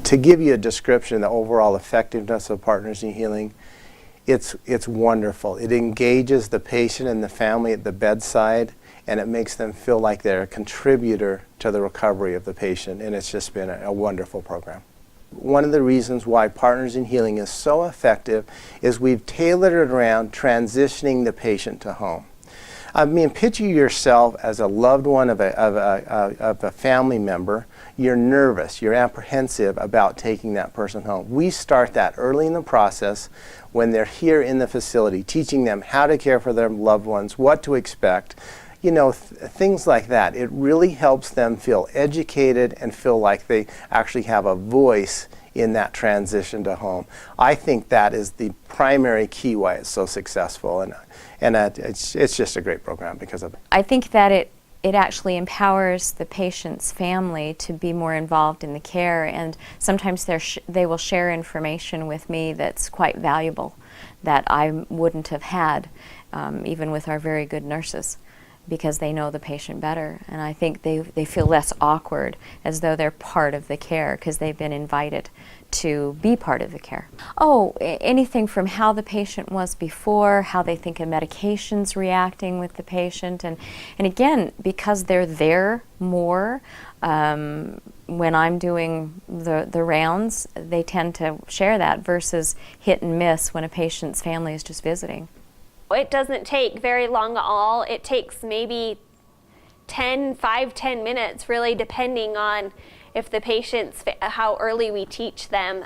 to give you a description of the overall effectiveness of Partners in Healing, it's wonderful. It engages the patient and the family at the bedside, and it makes them feel like they're a contributor to the recovery of the patient, and it's just been a wonderful program. One of the reasons why Partners in Healing is so effective is we've tailored it around transitioning the patient to home. I mean, picture yourself as a loved one of a family member. You're nervous, you're apprehensive about taking that person home. We start that early in the process when they're here in the facility, teaching them how to care for their loved ones, what to expect, you know, things like that. It really helps them feel educated and feel like they actually have a voice in that transition to home. I think that is the primary key why it's so successful, and it's just a great program because of it. I think that it actually empowers the patient's family to be more involved in the care, and sometimes they will share information with me that's quite valuable that I wouldn't have had even with our very good nurses, because they know the patient better, and I think they feel less awkward, as though they're part of the care because they've been invited to be part of the care. Oh, anything from how the patient was before, how they think a medication's reacting with the patient, and again, because they're there more, when I'm doing the rounds, they tend to share that versus hit and miss when a patient's family is just visiting. It doesn't take very long at all. It takes maybe 10 minutes, really, depending on if the patients, how early we teach them.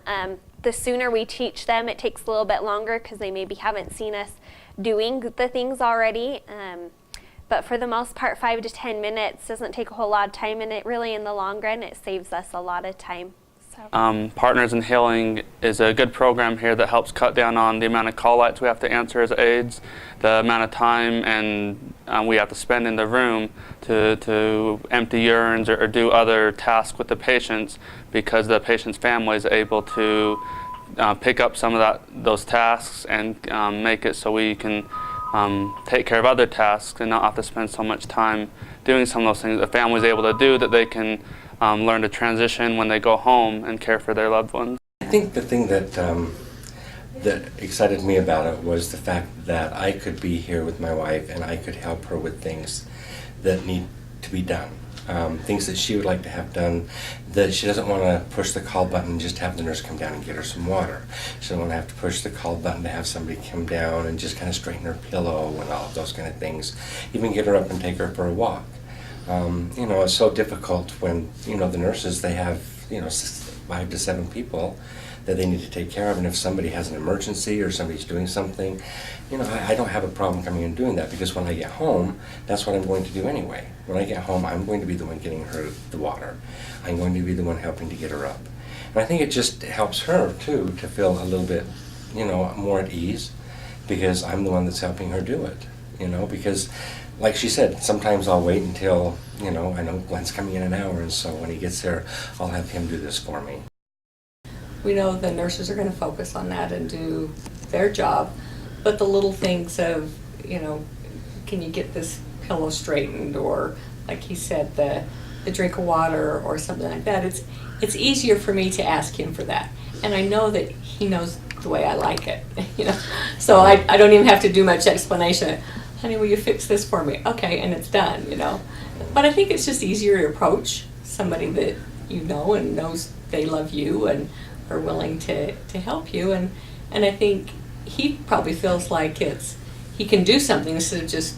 The sooner we teach them, it takes a little bit longer because they maybe haven't seen us doing the things already. But for the most part, 5 to 10 minutes doesn't take a whole lot of time, and it really, in the long run, it saves us a lot of time. Partners in Healing is a good program here that helps cut down on the amount of call-outs we have to answer as aides, the amount of time and we have to spend in the room to empty urines or do other tasks with the patients, because the patient's family is able to pick up some of those tasks and make it so we can take care of other tasks and not have to spend so much time doing some of those things the family is able to do, that they can learn to transition when they go home and care for their loved ones. I think the thing that that excited me about it was the fact that I could be here with my wife and I could help her with things that need to be done. Things that she would like to have done, that she doesn't want to push the call button and just have the nurse come down and get her some water. She doesn't want to have to push the call button to have somebody come down and just kind of straighten her pillow and all of those kind of things. Even get her up and take her for a walk. You know, it's so difficult when, you know, the nurses, they have, you know, 5 to 7 people that they need to take care of, and if somebody has an emergency or somebody's doing something, you know, I don't have a problem coming and doing that, because when I get home, that's what I'm going to do anyway. When I get home, I'm going to be the one getting her the water. I'm going to be the one helping to get her up. And I think it just helps her, too, to feel a little bit, you know, more at ease, because I'm the one that's helping her do it, you know, because like she said, sometimes I'll wait until, you know, I know Glenn's coming in an hour, and so when he gets there, I'll have him do this for me. We know the nurses are going to focus on that and do their job, but the little things of, you know, can you get this pillow straightened, or like he said, the drink of water or something like that, it's easier for me to ask him for that. And I know that he knows the way I like it, you know, so I don't even have to do much explanation. Honey, will you fix this for me? Okay, and it's done, you know. But I think it's just easier to approach somebody that you know and knows they love you and are willing to help you. And I think he probably feels like he can do something instead of just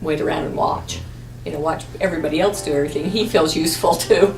wait around and watch. You know, watch everybody else do everything. He feels useful too.